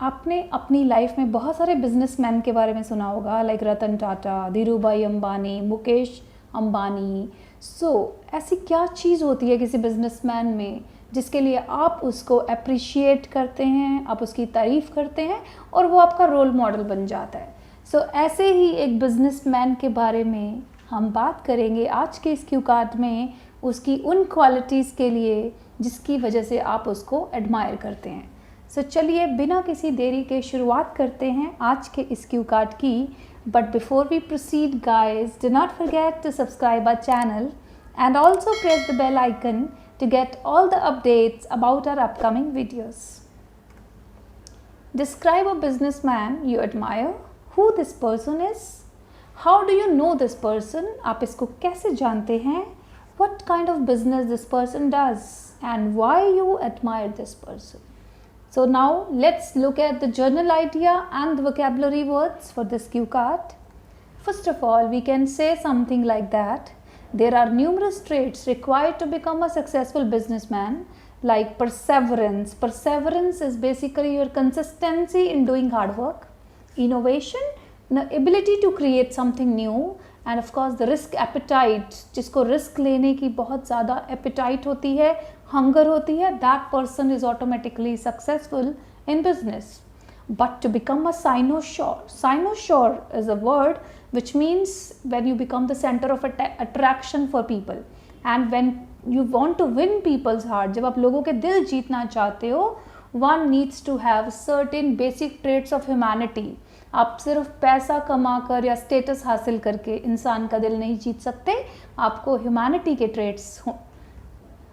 आपने अपनी लाइफ में बहुत सारे बिजनेसमैन के बारे में सुना होगा, लाइक रतन टाटा, धीरूभाई अंबानी, मुकेश अंबानी। ऐसी क्या चीज़ होती है किसी बिजनेसमैन में जिसके लिए आप उसको अप्रिशिएट करते हैं, आप उसकी तारीफ़ करते हैं और वो आपका रोल मॉडल बन जाता है। ऐसे ही एक बिजनेसमैन के बारे में हम बात करेंगे आज के इस क्यू कार्ड में, उसकी उन क्वालिटीज़ के लिए जिसकी वजह से आप उसको एडमायर करते हैं। चलिए बिना किसी देरी के शुरुआत करते हैं आज के इस क्यू कार्ड की। But before we proceed guys, do not forget to subscribe our channel and also press the bell icon to get all the updates about our upcoming videos. Describe a businessman you admire. Who this person is? How do you know this person? आप इसको कैसे जानते हैं? What kind of business this person does and why you admire this person? So now let's look at the journal idea and the vocabulary words for this cue card. First of all, we can say something like that. There are numerous traits required to become a successful businessman, like perseverance. Perseverance is basically your consistency in doing hard work, innovation, the ability to create something new, and of course the risk appetite, जिसको risk लेने की बहुत ज़्यादा appetite होती है, hunger होती है, that person is automatically successful in business. But to become a cynosure is a word which means when you become the center of attraction for people and when you want to win people's heart, जब आप लोगों के दिल जीतना चाहते हो, one needs to have certain basic traits of humanity. आप सिर्फ पैसा कमाकर या स्टेटस हासिल करके इंसान का दिल नहीं जीत सकते, आपको ह्यूमैनिटी के ट्रेट्स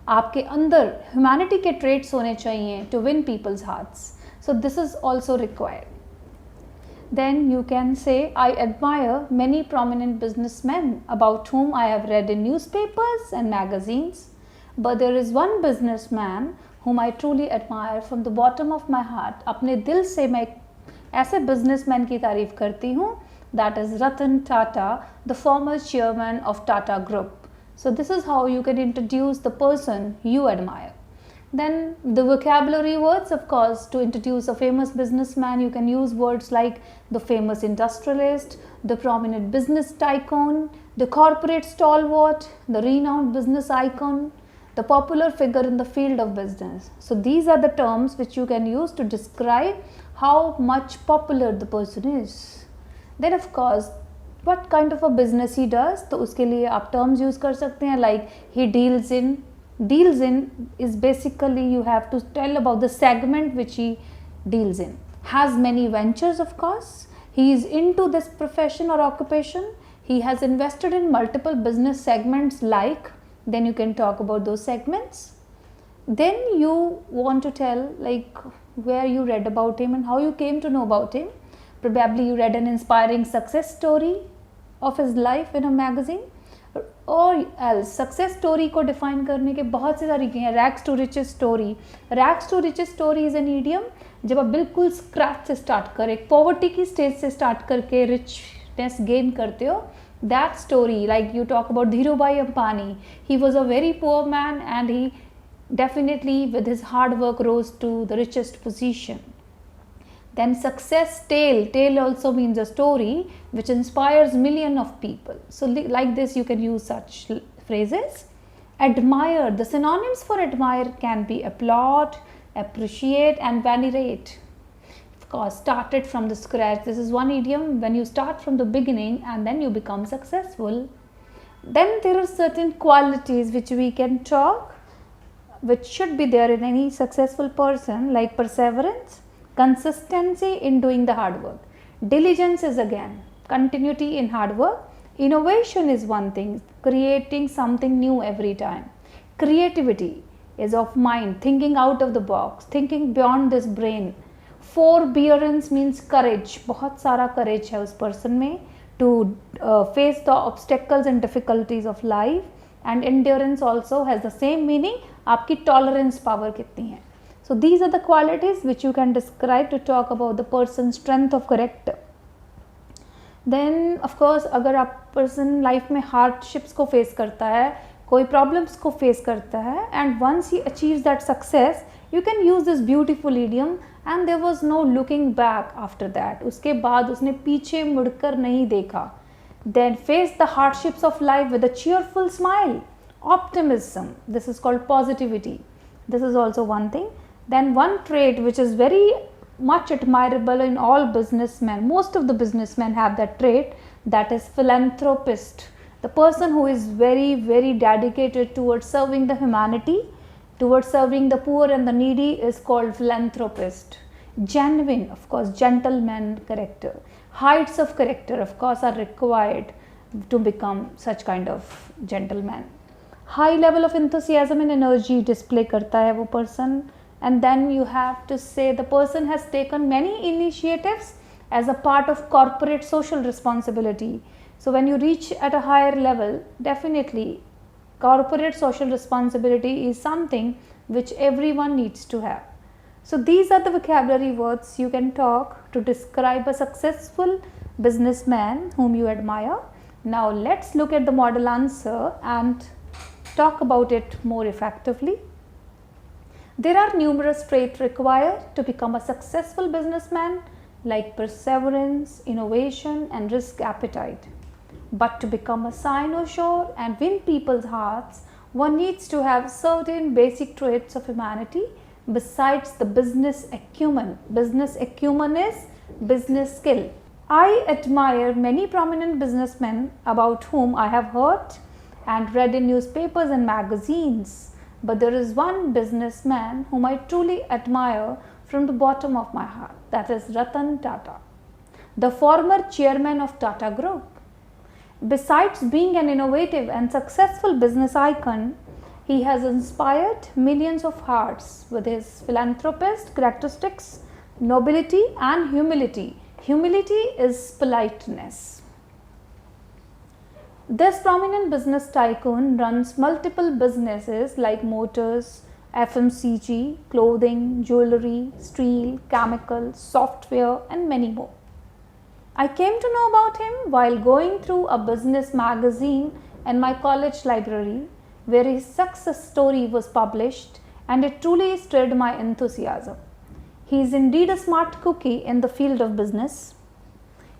आपके अंदर ह्यूमैनिटी के ट्रेट्स होने चाहिए to win people's hearts. So this is also required. Then you can say, I admire many prominent businessmen about whom I have read in newspapers and magazines, but there is one businessman whom I truly admire from the bottom of my heart. अपने दिल से मैं ऐसे businessman की तारीफ करती हूँ, that is Ratan Tata, the former chairman of Tata Group. So this is how you can introduce the person you admire. Then the vocabulary words, of course, to introduce a famous businessman, you can use words like the famous industrialist, the prominent business tycoon, the corporate stalwart, the renowned business icon, the popular figure in the field of business. So these are the terms which you can use to describe how much popular the person is. Then of course, what kind of a business he does, तो उसके लिए आप terms use कर सकते हैं, like he deals in is basically you have to tell about the segment which he deals in. Has many ventures, of course. He is into this profession or occupation. He has invested in multiple business segments, like, then you can talk about those segments. Then you want to tell like where you read about him and how you came to know about him. Probably you read an inspiring success story of his life in a magazine. और else success story को define करने के बहुत से तरीके हैं. Rags to riches story. Rags to riches story is an idiom. जब आप बिल्कुल स्क्रैच से स्टार्ट करें, पॉवर्टी की स्टेज से स्टार्ट करके रिचनेस गेन करते हो, that story, like you talk about Dhirubhai Ambani. He was a very poor man and he definitely with his hard work rose to the richest position. Then success tale also means a story which inspires millions of people. So like this you can use such phrases. Admire, the synonyms for admire can be applaud, appreciate and venerate. Of course, started from the scratch. This is one idiom when you start from the beginning and then you become successful. Then there are certain qualities which we can talk, which should be there in any successful person, like perseverance, consistency in doing the hard work. Diligence is again continuity in hard work. Innovation is one thing, creating something new every time. Creativity is of mind, thinking out of the box, thinking beyond this brain. Forbearance means courage. बहुत सारा courage है उस person में to face the obstacles and difficulties of life. And endurance also has the same meaning. आपकी tolerance power कितनी है. So these are the qualities which you can describe to talk about the person's strength of character. Then of course अगर आप person life में hardships को face करता है, कोई problems को face करता है, and once he achieves that success, you can use this beautiful idiom and there was no looking back after that. उसके बाद उसने पीछे मुड़कर नहीं देखा. Then faced the hardships of life with a cheerful smile. Optimism, this is called positivity. This is also one thing. Then one trait which is very much admirable in all businessmen, most of the businessmen have that trait, that is philanthropist. The person who is very dedicated towards serving the humanity, towards serving the poor and the needy, is called philanthropist. Genuine, of course, gentleman character. Heights of character, of course, are required to become such kind of gentleman. High level of enthusiasm and energy display करता है वो person. And then you have to say the person has taken many initiatives as a part of corporate social responsibility. So when you reach at a higher level, definitely corporate social responsibility is something which everyone needs to have. So these are the vocabulary words you can talk to describe a successful businessman whom you admire. Now let's look at the model answer and talk about it more effectively. There are numerous traits required to become a successful businessman, like perseverance, innovation and risk appetite. But to become a cynosure and win people's hearts, one needs to have certain basic traits of humanity besides the business acumen. Business acumen is business skill. I admire many prominent businessmen about whom I have heard and read in newspapers and magazines. But there is one businessman whom I truly admire from the bottom of my heart. That is Ratan Tata, the former chairman of Tata Group. Besides being an innovative and successful business icon, he has inspired millions of hearts with his philanthropist characteristics, nobility and humility. Humility is politeness. This prominent business tycoon runs multiple businesses like motors, FMCG, clothing, jewelry, steel, chemical, software and many more. I came to know about him while going through a business magazine in my college library, where his success story was published, and it truly stirred my enthusiasm. He is indeed a smart cookie in the field of business.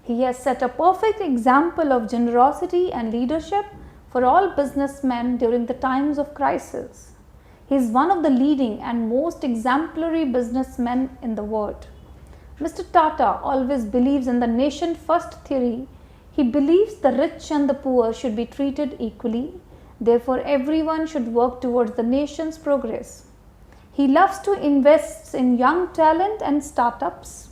He has set a perfect example of generosity and leadership for all businessmen during the times of crisis. He is one of the leading and most exemplary businessmen in the world. Mr. Tata always believes in the nation first theory. He believes the rich and the poor should be treated equally. Therefore, everyone should work towards the nation's progress. He loves to invest in young talent and startups.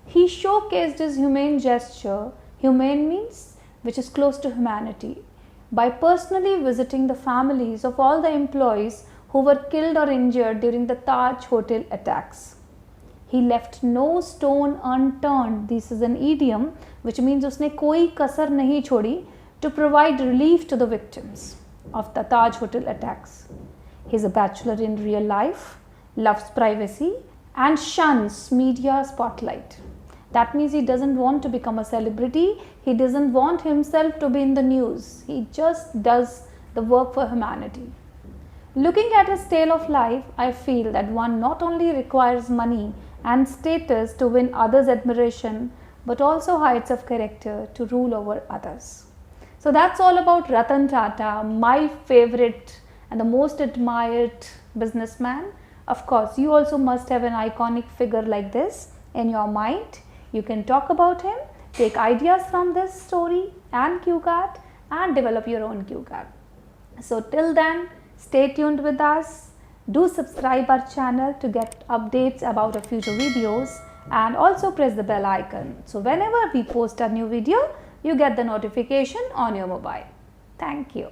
He showcased his humane gesture, humane means which is close to humanity, by personally visiting the families of all the employees who were killed or injured during the Taj Hotel attacks. He left no stone unturned. This is an idiom which means उसने कोई कसर नहीं छोड़ी to provide relief to the victims of the Taj Hotel attacks. He is a bachelor in real life, loves privacy and shuns media spotlight. That means he doesn't want to become a celebrity. He doesn't want himself to be in the news. He just does the work for humanity. Looking at his tale of life, I feel that one not only requires money and status to win others' admiration, but also heights of character to rule over others. So that's all about Ratan Tata, my favorite and the most admired businessman. Of course, you also must have an iconic figure like this in your mind. You can talk about him, take ideas from this story and cue card and develop your own cue card. So till then, stay tuned with us. Do subscribe our channel to get updates about our future videos and also press the bell icon. So whenever we post a new video, you get the notification on your mobile. Thank you.